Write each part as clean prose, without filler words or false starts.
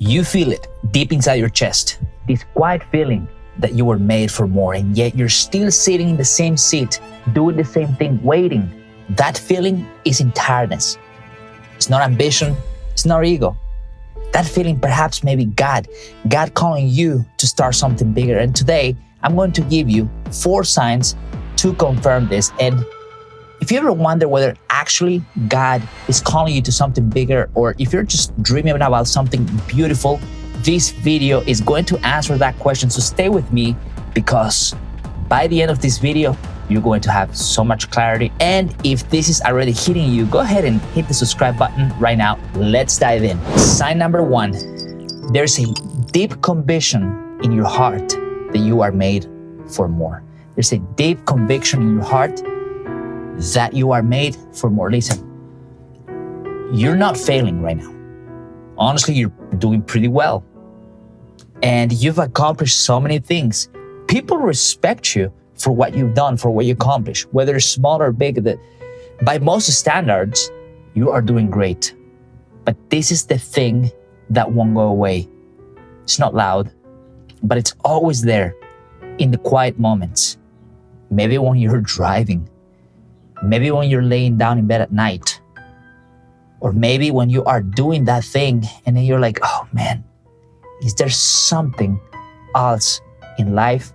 You feel it deep inside your chest, this quiet feeling that you were made for more, and yet you're still sitting in the same seat, doing the same thing, waiting. That feeling isn't tiredness. It's not ambition. It's not ego. That feeling perhaps maybe God calling you to start something bigger. And today, I'm going to give you 4 signs to confirm this. And if you ever wonder whether actually God is calling you to something bigger, or if you're just dreaming about something beautiful, this video is going to answer that question. So stay with me, because by the end of this video, you're going to have so much clarity. And if this is already hitting you, go ahead and hit the subscribe button right now. Let's dive in. Sign number 1, there's a deep conviction in your heart that you are made for more. There's a deep conviction in your heart that you are made for more. Listen, you're not failing right now. Honestly, you're doing pretty well. And you've accomplished so many things. People respect you for what you've done, for what you accomplished, whether it's small or big. That by most standards, you are doing great. But this is the thing that won't go away. It's not loud, but it's always there in the quiet moments. Maybe when you're driving, maybe when you're laying down in bed at night, or maybe when you are doing that thing and then you're like, oh man, is there something else in life?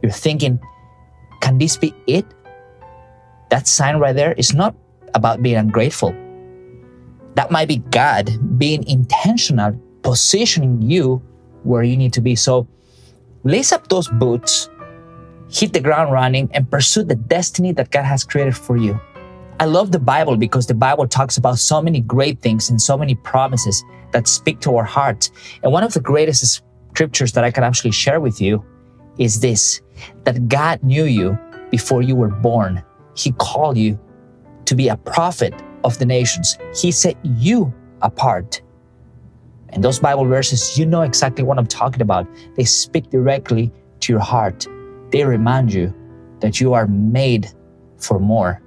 You're thinking, can this be it? That sign right there is not about being ungrateful. That might be God being intentional, positioning you where you need to be. So lace up those boots, hit the ground running, and pursue the destiny that God has created for you. I love the Bible because the Bible talks about so many great things and so many promises that speak to our hearts. And one of the greatest scriptures that I can actually share with you is this, that God knew you before you were born. He called you to be a prophet of the nations. He set you apart. And those Bible verses, you know exactly what I'm talking about. They speak directly to your heart. They remind you that you are made for more.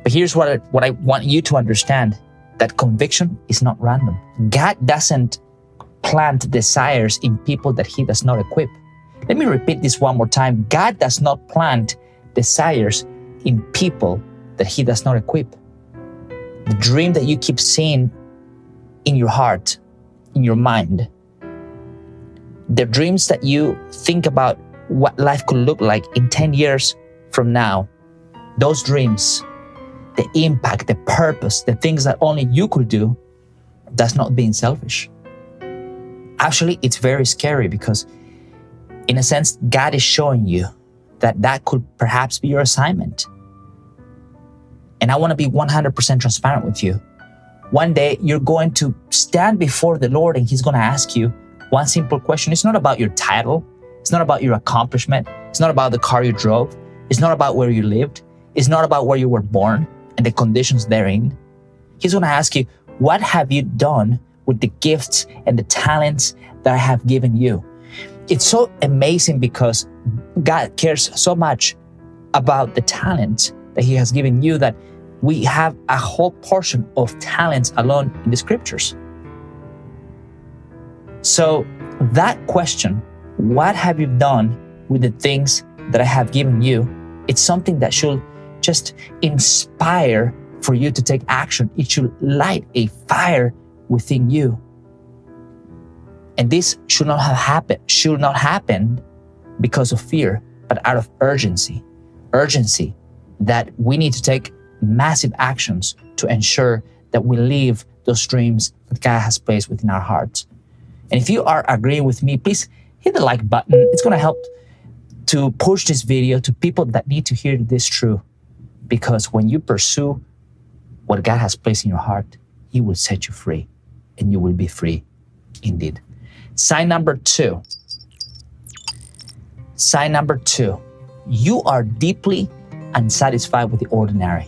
But here's what I want you to understand, that conviction is not random. God doesn't plant desires in people that He does not equip. Let me repeat this one more time. God does not plant desires in people that He does not equip. The dream that you keep seeing in your heart, in your mind, the dreams that you think about what life could look like in 10 years from now, those dreams, the impact, the purpose, the things that only you could do, that's not being selfish. Actually, it's very scary because in a sense, God is showing you that that could perhaps be your assignment. And I want to be 100% transparent with you. One day, you're going to stand before the Lord and He's going to ask you one simple question. It's not about your title. It's not about your accomplishment. It's not about the car you drove. It's not about where you lived. It's not about where you were born and the conditions therein. He's going to ask you, what have you done with the gifts and the talents that I have given you? It's so amazing because God cares so much about the talent that He has given you that we have a whole portion of talents alone in the scriptures. So that question, what have you done with the things that I have given you? It's something that should just inspire for you to take action. It should light a fire within you. And this should not happen because of fear, but out of urgency. Urgency that we need to take massive actions to ensure that we live those dreams that God has placed within our hearts. And if you are agreeing with me, please hit the like button. It's going to help to push this video to people that need to hear this truth. Because when you pursue what God has placed in your heart, He will set you free, and you will be free indeed. Sign number 2. Sign number 2. You are deeply unsatisfied with the ordinary.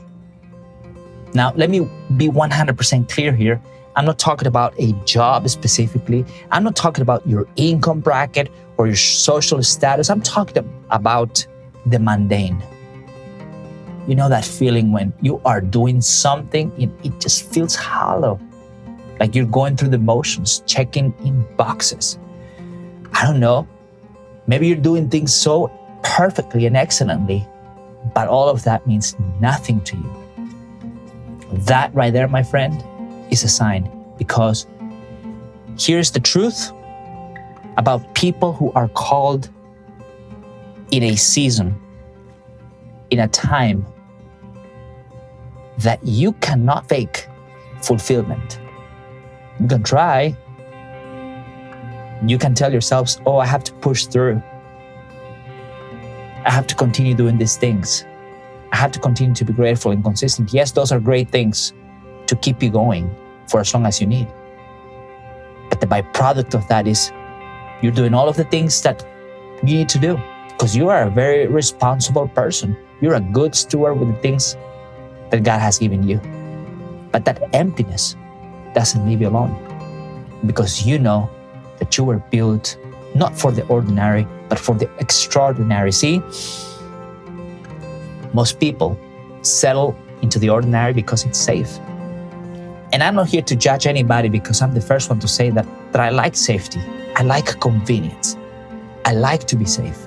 Now, let me be 100% clear here. I'm not talking about a job specifically. I'm not talking about your income bracket or your social status. I'm talking about the mundane. You know that feeling when you are doing something and it just feels hollow. like you're going through the motions, checking in boxes. I don't know, maybe you're doing things so perfectly and excellently, but all of that means nothing to you. That right there, my friend, is a sign, because here's the truth about people who are called in a season, in a time that you cannot fake fulfillment. You can try. You can tell yourselves, oh, I have to push through. I have to continue doing these things. I have to continue to be grateful and consistent. Yes, those are great things to keep you going for as long as you need. But the byproduct of that is you're doing all of the things that you need to do, because you are a very responsible person. You're a good steward with the things that God has given you. But that emptiness doesn't leave you alone, because you know that you were built not for the ordinary, but for the extraordinary. See, most people settle into the ordinary because it's safe. And I'm not here to judge anybody, because I'm the first one to say that I like safety. I like convenience. I like to be safe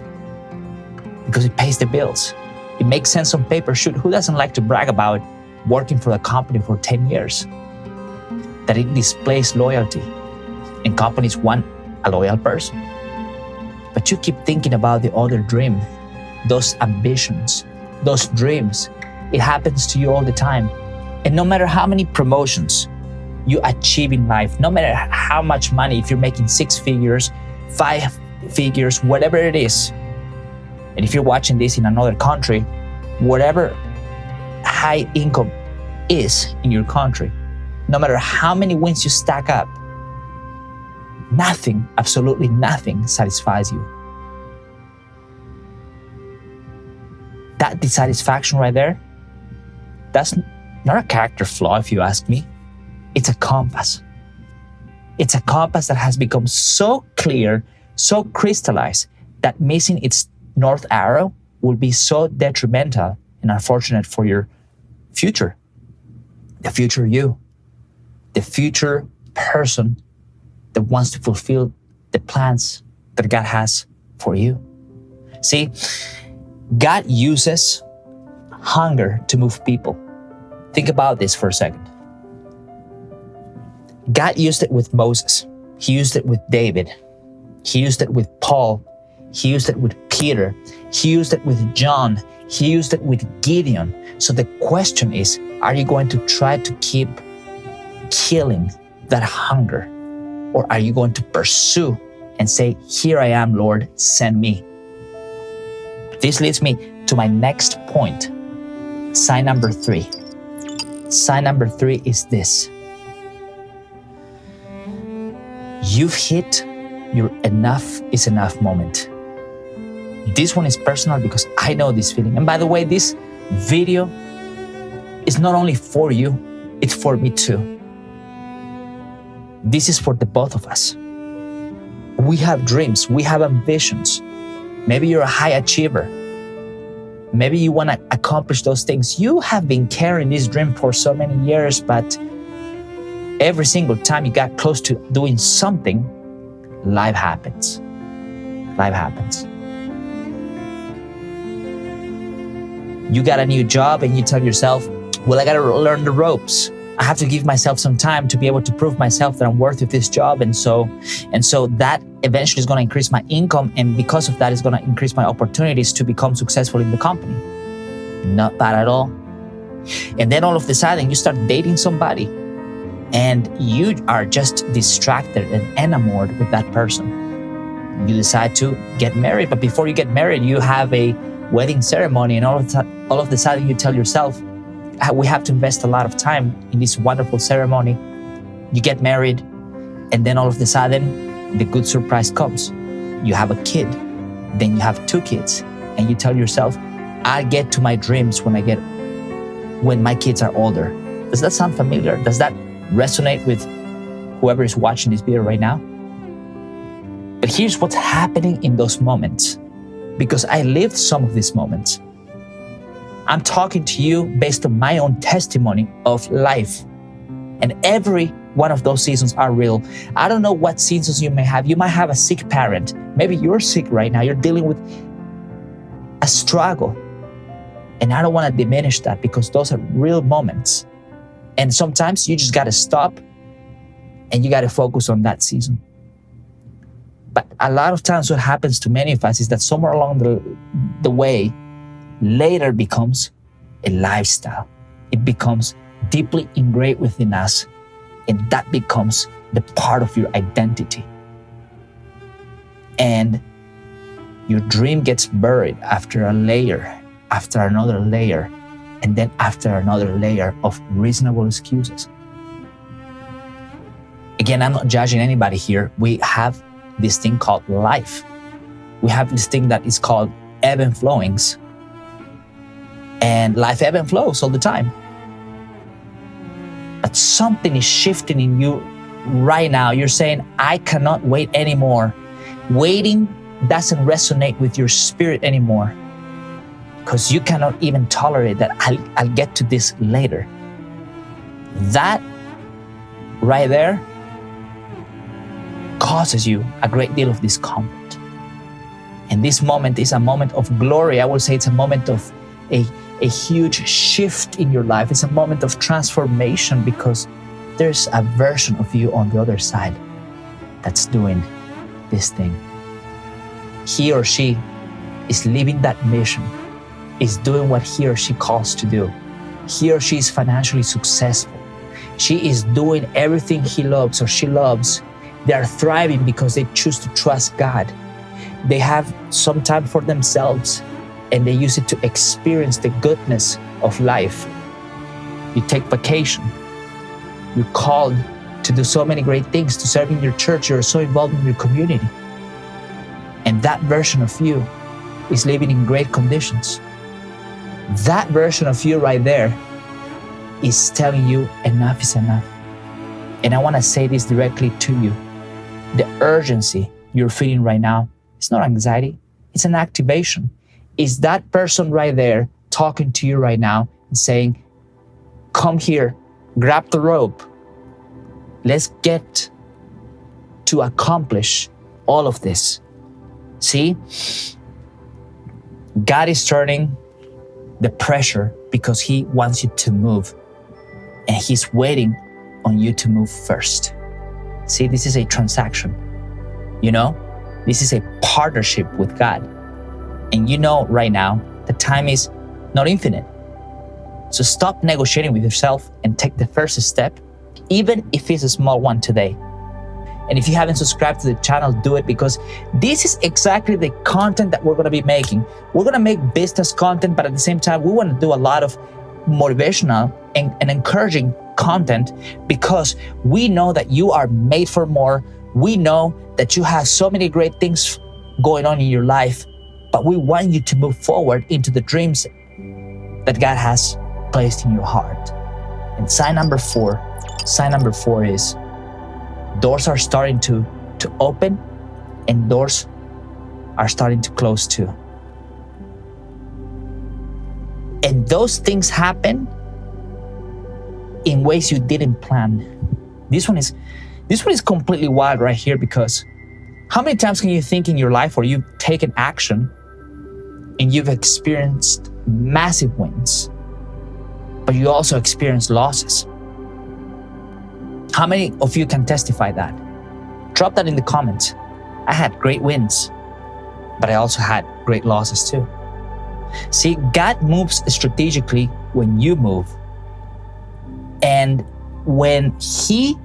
because it pays the bills. It makes sense on paper. Shoot, who doesn't like to brag about working for a company for 10 years? That it displays loyalty, and companies want a loyal person. But you keep thinking about the other dream, those ambitions, those dreams. It happens to you all the time. And no matter how many promotions you achieve in life, no matter how much money, if you're making 6 figures, 5 figures, whatever it is, and if you're watching this in another country, whatever high income is in your country, no matter how many wins you stack up, nothing, absolutely nothing satisfies you. That dissatisfaction right there, that's not a character flaw, if you ask me. It's a compass. It's a compass that has become so clear, so crystallized, that missing its north arrow will be so detrimental and unfortunate for your future. The future you. The future person that wants to fulfill the plans that God has for you. See, God uses hunger to move people. Think about this for a second. God used it with Moses. He used it with David. He used it with Paul. He used it with Peter. He used it with John. He used it with Gideon. So the question is, are you going to try to keep killing that hunger? Or are you going to pursue and say, here I am, Lord, send me? This leads me to my next point. Sign number 3. Sign number 3 is this. You've hit your enough is enough moment. This one is personal because I know this feeling. And by the way, this video is not only for you, it's for me too. This is for the both of us. We have dreams, we have ambitions. Maybe you're a high achiever. Maybe you want to accomplish those things. You have been carrying this dream for so many years, but every single time you got close to doing something, life happens. Life happens. You got a new job and you tell yourself, well, I got to learn the ropes. I have to give myself some time to be able to prove myself that I'm worthy of this job. And so that eventually is going to increase my income. And because of that, it's going to increase my opportunities to become successful in the company. Not bad at all. And then all of a sudden you start dating somebody and you are just distracted and enamored with that person. You decide to get married, but before you get married, you have a wedding ceremony, and all of a sudden you tell yourself, we have to invest a lot of time in this wonderful ceremony. You get married, and then all of a sudden, the good surprise comes. You have a kid, then you have 2 kids, and you tell yourself, I'll get to my dreams when my kids are older. Does that sound familiar? Does that resonate with whoever is watching this video right now? But here's what's happening in those moments, because I lived some of these moments. I'm talking to you based on my own testimony of life. And every one of those seasons are real. I don't know what seasons you may have. You might have a sick parent. Maybe you're sick right now. You're dealing with a struggle. And I don't want to diminish that, because those are real moments. And sometimes you just got to stop and you got to focus on that season. But a lot of times what happens to many of us is that somewhere along the way, later becomes a lifestyle. It becomes deeply ingrained within us, and that becomes the part of your identity. And your dream gets buried after a layer, after another layer, and then after another layer of reasonable excuses. Again, I'm not judging anybody here. We have this thing called life. We have this thing that is called ebb and flowings. And life ebb and flows all the time. But something is shifting in you right now. You're saying, I cannot wait anymore. Waiting doesn't resonate with your spirit anymore, because you cannot even tolerate that I'll get to this later. That right there causes you a great deal of discomfort. And this moment is a moment of glory. I would say it's a moment of a huge shift in your life. It's a moment of transformation, because there's a version of you on the other side that's doing this thing. He or she is living that mission, is doing what he or she calls to do. He or she is financially successful. She is doing everything he loves or she loves. They are thriving because they choose to trust God. They have some time for themselves, and they use it to experience the goodness of life. You take vacation. You're called to do so many great things, to serve in your church. You're so involved in your community. And that version of you is living in great conditions. That version of you right there is telling you enough is enough. And I want to say this directly to you. The urgency you're feeling right now, it's not anxiety, it's an activation. Is that person right there talking to you right now and saying, come here, grab the rope. Let's get to accomplish all of this. See, God is turning the pressure because he wants you to move, and he's waiting on you to move first. See, this is a transaction. You know, this is a partnership with God. And you know right now, the time is not infinite. So stop negotiating with yourself and take the first step, even if it's a small one today. And if you haven't subscribed to the channel, do it, because this is exactly the content that we're going to be making. We're going to make business content, but at the same time, we want to do a lot of motivational and encouraging content, because we know that you are made for more. We know that you have so many great things going on in your life, but we want you to move forward into the dreams that God has placed in your heart. And sign number four is doors are starting to open, and doors are starting to close too. And those things happen in ways you didn't plan. This one is completely wild right here, because how many times can you think in your life where you've taken action and you've experienced massive wins, but you also experienced losses? How many of you can testify that? Drop that in the comments. I had great wins, but I also had great losses too. See, God moves strategically when you move. And when he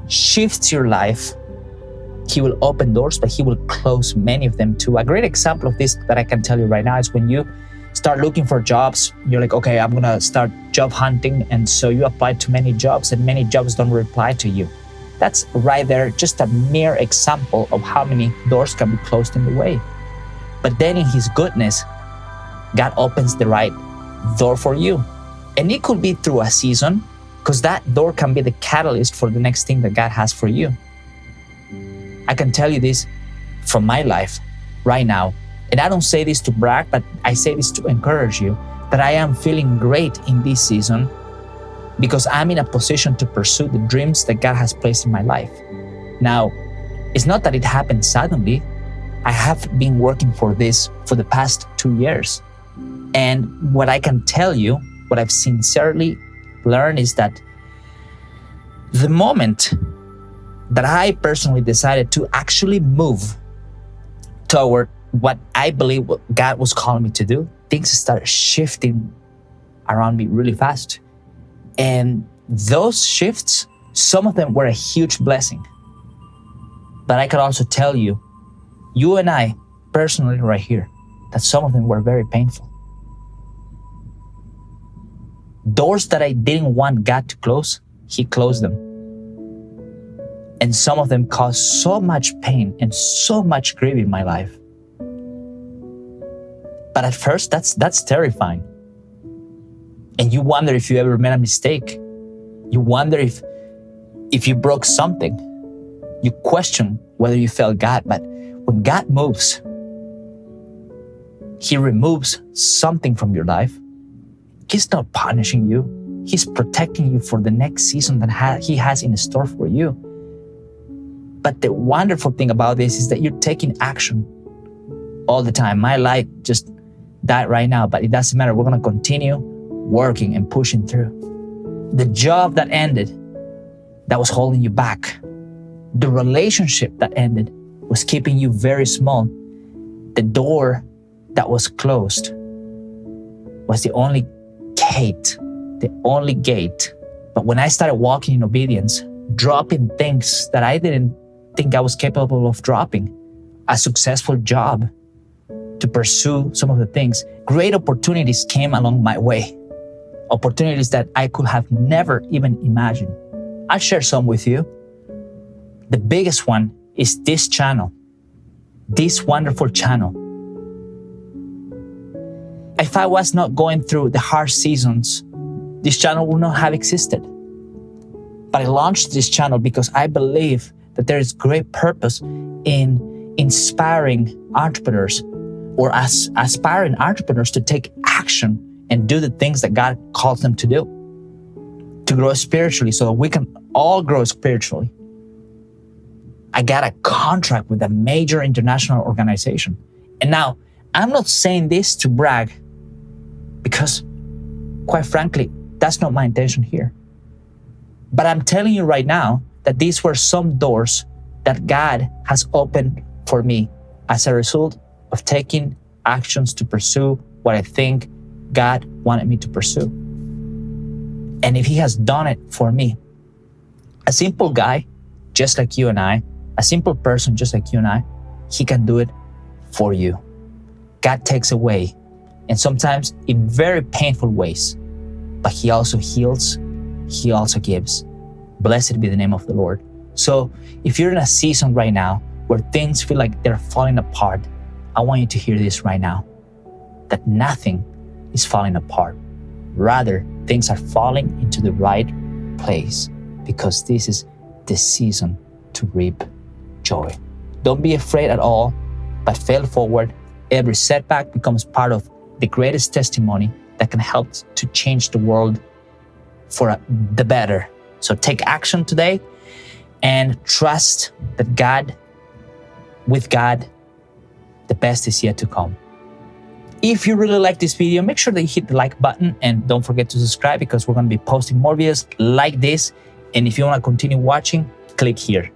shifts your life, he will open doors, but he will close many of them too. A great example of this that I can tell you right now is when you start looking for jobs. You're like, okay, I'm gonna start job hunting. And so you apply to many jobs, and many jobs don't reply to you. That's right there, just a mere example of how many doors can be closed in the way. But then in his goodness, God opens the right door for you. And it could be through a season, because that door can be the catalyst for the next thing that God has for you. I can tell you this from my life right now. And I don't say this to brag, but I say this to encourage you, that I am feeling great in this season because I'm in a position to pursue the dreams that God has placed in my life. Now, it's not that it happened suddenly. I have been working for this for the past 2 years. And what I can tell you, what I've sincerely learned is that the moment that I personally decided to actually move toward what I believe what God was calling me to do, things started shifting around me really fast. And those shifts, some of them were a huge blessing. But I could also tell you, you and I, personally right here, that some of them were very painful. Doors that I didn't want God to close, He closed them. And some of them caused so much pain and so much grief in my life. But at first, that's terrifying. And you wonder if you ever made a mistake. You wonder if you broke something. You question whether you failed God. But when God moves, He removes something from your life. He's not punishing you. He's protecting you for the next season that He has in store for you. But the wonderful thing about this is that you're taking action all the time. My light just died right now, but it doesn't matter. We're going to continue working and pushing through. The job that ended, that was holding you back. The relationship that ended was keeping you very small. The door that was closed was the only gate. But when I started walking in obedience, dropping things that I didn't think I was capable of dropping, a successful job, to pursue some of the things, great opportunities came along my way. Opportunities that I could have never even imagined. I'll share some with you. The biggest one is this channel, this wonderful channel. If I was not going through the harsh seasons, this channel would not have existed. But I launched this channel because I believe that there is great purpose in inspiring entrepreneurs or aspiring entrepreneurs to take action and do the things that God calls them to do, to grow spiritually so that we can all grow spiritually. I got a contract with a major international organization. And now, I'm not saying this to brag because, quite frankly, that's not my intention here. But I'm telling you right now that these were some doors that God has opened for me as a result of taking actions to pursue what I think God wanted me to pursue. And if He has done it for me, a simple guy, just like you and I, a simple person just like you and I, He can do it for you. God takes away, and sometimes in very painful ways, but He also heals, He also gives. Blessed be the name of the Lord. So if you're in a season right now where things feel like they're falling apart, I want you to hear this right now, that nothing is falling apart. Rather, things are falling into the right place because this is the season to reap joy. Don't be afraid at all, but fail forward. Every setback becomes part of the greatest testimony that can help to change the world for the better. So take action today and trust that with God, the best is yet to come. If you really like this video, make sure that you hit the like button and don't forget to subscribe because we're going to be posting more videos like this. And if you want to continue watching, click here.